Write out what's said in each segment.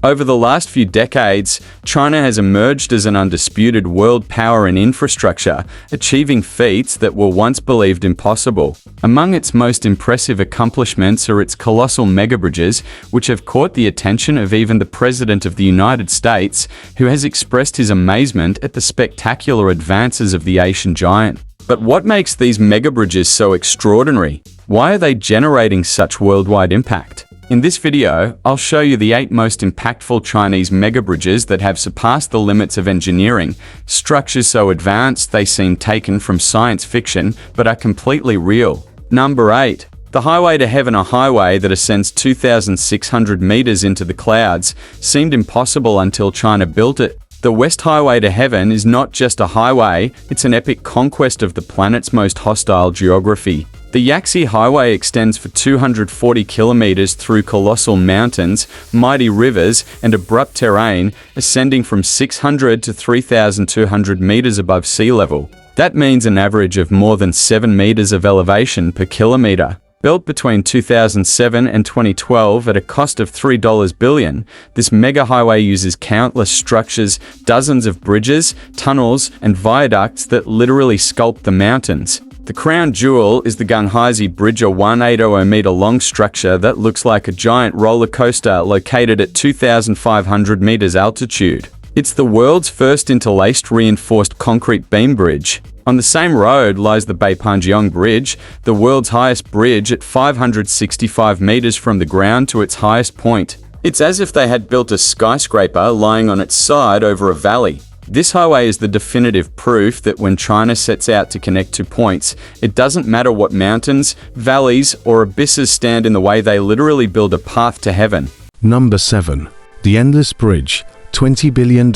Over the last few decades, China has emerged as an undisputed world power in infrastructure, achieving feats that were once believed impossible. Among its most impressive accomplishments are its colossal megabridges, which have caught the attention of even the President of the United States, who has expressed his amazement at the spectacular advances of the Asian giant. But what makes these megabridges so extraordinary? Why are they generating such worldwide impact? In this video, I'll show you the 8 most impactful Chinese megabridges that have surpassed the limits of engineering, structures so advanced they seem taken from science fiction but are completely real. Number 8. The Highway to Heaven, a highway that ascends 2,600 meters into the clouds, seemed impossible until China built it. The West Highway to Heaven is not just a highway, it's an epic conquest of the planet's most hostile geography. The Yangtze Highway extends for 240 kilometers through colossal mountains, mighty rivers, and abrupt terrain, ascending from 600 to 3,200 meters above sea level. That means an average of more than 7 meters of elevation per kilometer. Built between 2007 and 2012 at a cost of $3 billion, this mega highway uses countless structures, dozens of bridges, tunnels, and viaducts that literally sculpt the mountains. The crown jewel is the Gunghaizi Bridge, a 1,800-meter-long structure that looks like a giant roller coaster located at 2,500 meters altitude. It's the world's first interlaced reinforced concrete beam bridge. On the same road lies the Beipanjiang Bridge, the world's highest bridge at 565 meters from the ground to its highest point. It's as if they had built a skyscraper lying on its side over a valley. This highway is the definitive proof that when China sets out to connect 2 points, it doesn't matter what mountains, valleys, or abysses stand in the way, they literally build a path to heaven. Number 7. The Endless Bridge, $20 billion,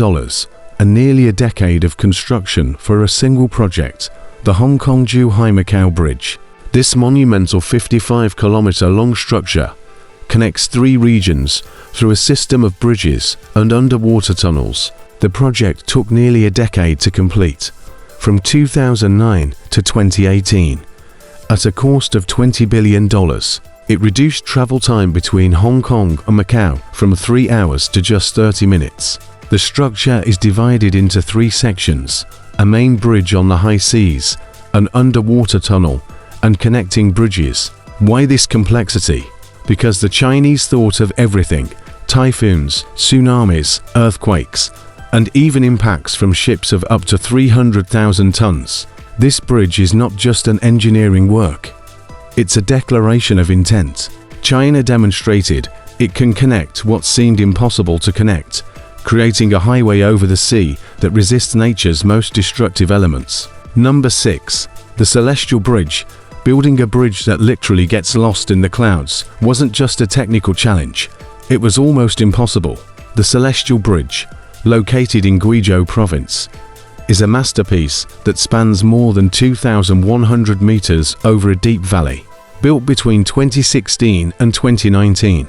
and nearly a decade of construction for a single project, the Hong Kong-Zhuhai-Macau Bridge. This monumental 55-kilometer-long structure connects 3 regions through a system of bridges and underwater tunnels. The project took nearly a decade to complete, from 2009 to 2018. At a cost of $20 billion, it reduced travel time between Hong Kong and Macau from 3 hours to just 30 minutes. The structure is divided into 3 sections: a main bridge on the high seas, an underwater tunnel, and connecting bridges. Why this complexity? Because the Chinese thought of everything: typhoons, tsunamis, earthquakes, and even impacts from ships of up to 300,000 tons. This bridge is not just an engineering work. It's a declaration of intent. China demonstrated it can connect what seemed impossible to connect, creating a highway over the sea that resists nature's most destructive elements. Number 6. The Celestial Bridge. Building a bridge that literally gets lost in the clouds wasn't just a technical challenge. It was almost impossible. The Celestial Bridge, located in Guizhou province, is a masterpiece that spans more than 2,100 meters over a deep valley. Built between 2016 and 2019,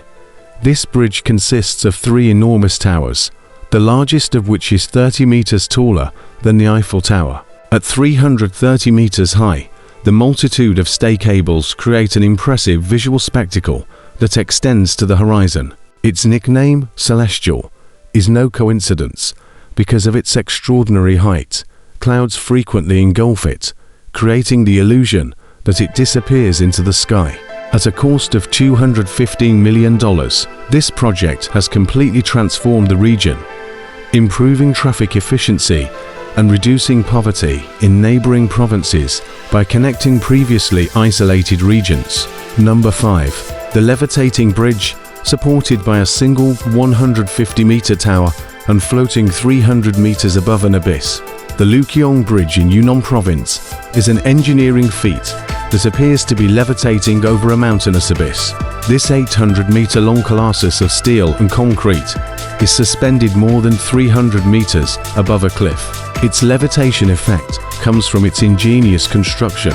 this bridge consists of 3 enormous towers, the largest of which is 30 meters taller than the Eiffel Tower. At 330 meters high, the multitude of stay cables create an impressive visual spectacle that extends to the horizon. Its nickname, Celestial, is no coincidence. Because of its extraordinary height, clouds frequently engulf it, creating the illusion that it disappears into the sky. At a cost of $215 million, this project has completely transformed the region, improving traffic efficiency and reducing poverty in neighboring provinces by connecting previously isolated regions. Number 5. The Levitating Bridge, supported by a single 150-meter tower and floating 300 meters above an abyss. The Luqiong Bridge in Yunnan province is an engineering feat that appears to be levitating over a mountainous abyss. This 800-meter-long colossus of steel and concrete is suspended more than 300 meters above a cliff. Its levitation effect comes from its ingenious construction.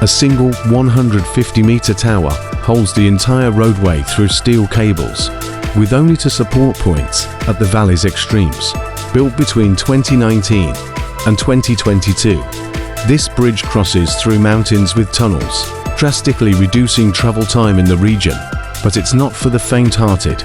A single 150-meter tower holds the entire roadway through steel cables, with only 2 support points at the valley's extremes. Built between 2019 and 2022, this bridge crosses through mountains with tunnels, drastically reducing travel time in the region. But it's not for the faint-hearted.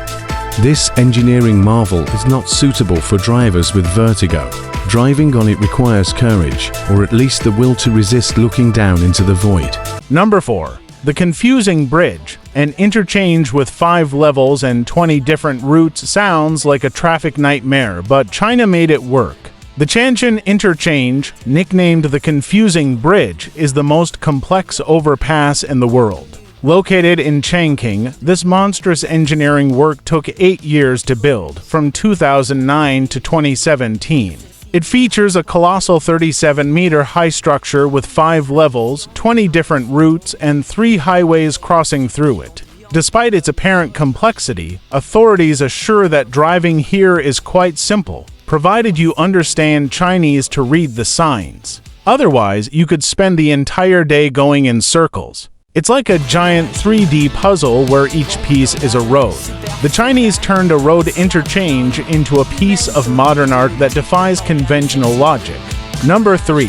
This engineering marvel is not suitable for drivers with vertigo. Driving on it requires courage, or at least the will to resist looking down into the void. Number 4. The confusing bridge. An interchange with 5 levels and 20 different routes sounds like a traffic nightmare, but China made it work. The Tianjin interchange, nicknamed the Confusing Bridge, is the most complex overpass in the world. Located in Changqing, this monstrous engineering work took 8 years to build, from 2009 to 2017. It features a colossal 37-meter-high structure with 5 levels, 20 different routes, and 3 highways crossing through it. Despite its apparent complexity, authorities assure that driving here is quite simple, provided you understand Chinese to read the signs. Otherwise, you could spend the entire day going in circles. It's like a giant 3D puzzle where each piece is a road. The Chinese turned a road interchange into a piece of modern art that defies conventional logic. Number 3.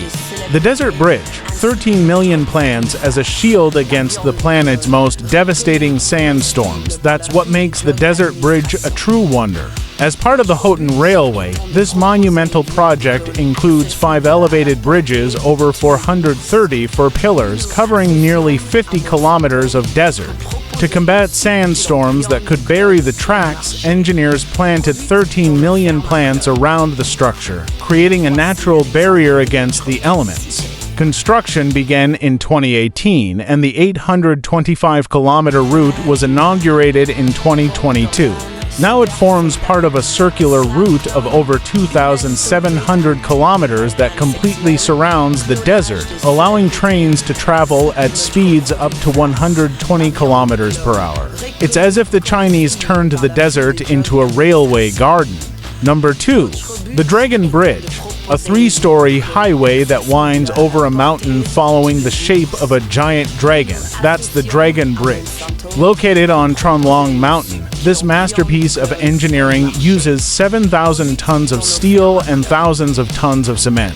The Desert Bridge. 13 million plans as a shield against the planet's most devastating sandstorms. That's what makes the Desert Bridge a true wonder. As part of the Houghton Railway, this monumental project includes 5 elevated bridges over 430 for pillars covering nearly 50 kilometers of desert. To combat sandstorms that could bury the tracks, engineers planted 13 million plants around the structure, creating a natural barrier against the elements. Construction began in 2018, and the 825-kilometer route was inaugurated in 2022. Now it forms part of a circular route of over 2,700 kilometers that completely surrounds the desert, allowing trains to travel at speeds up to 120 kilometers per hour. It's as if the Chinese turned the desert into a railway garden. Number 2. The Dragon Bridge. A 3-story highway that winds over a mountain following the shape of a giant dragon. That's the Dragon Bridge. Located on Trunlong Mountain, this masterpiece of engineering uses 7,000 tons of steel and thousands of tons of cement.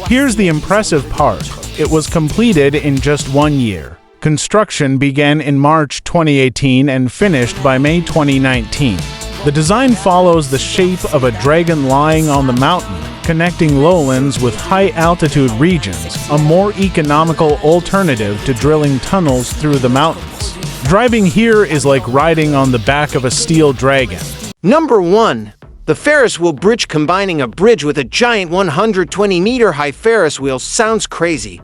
Here's the impressive part. It was completed in just 1 year. Construction began in March 2018 and finished by May 2019. The design follows the shape of a dragon lying on the mountain, connecting lowlands with high-altitude regions, a more economical alternative to drilling tunnels through the mountains. Driving here is like riding on the back of a steel dragon. Number 1. The Ferris wheel bridge. Combining a bridge with a giant 120-meter-high Ferris wheel sounds crazy,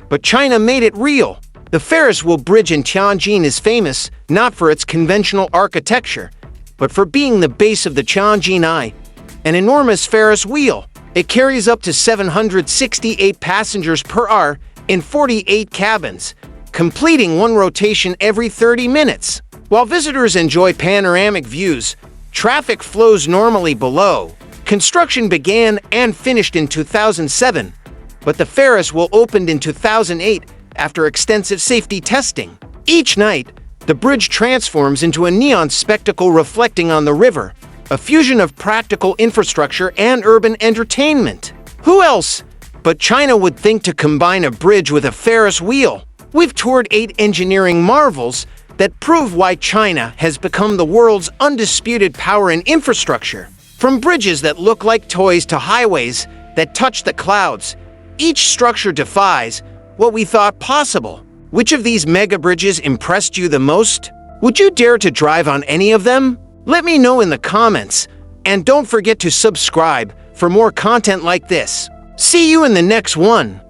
but China made it real. The Ferris wheel bridge in Tianjin is famous not for its conventional architecture, but for being the base of the Tianjin Eye, an enormous Ferris wheel. It carries up to 768 passengers per hour in 48 cabins, completing 1 rotation every 30 minutes. While visitors enjoy panoramic views, traffic flows normally below. Construction began and finished in 2007, but the Ferris wheel opened in 2008 after extensive safety testing. Each night, the bridge transforms into a neon spectacle reflecting on the river, a fusion of practical infrastructure and urban entertainment. Who else but China would think to combine a bridge with a Ferris wheel? We've toured 8 engineering marvels that prove why China has become the world's undisputed power in infrastructure. From bridges that look like toys to highways that touch the clouds, each structure defies what we thought possible. Which of these mega bridges impressed you the most? Would you dare to drive on any of them? Let me know in the comments, and don't forget to subscribe for more content like this. See you in the next one.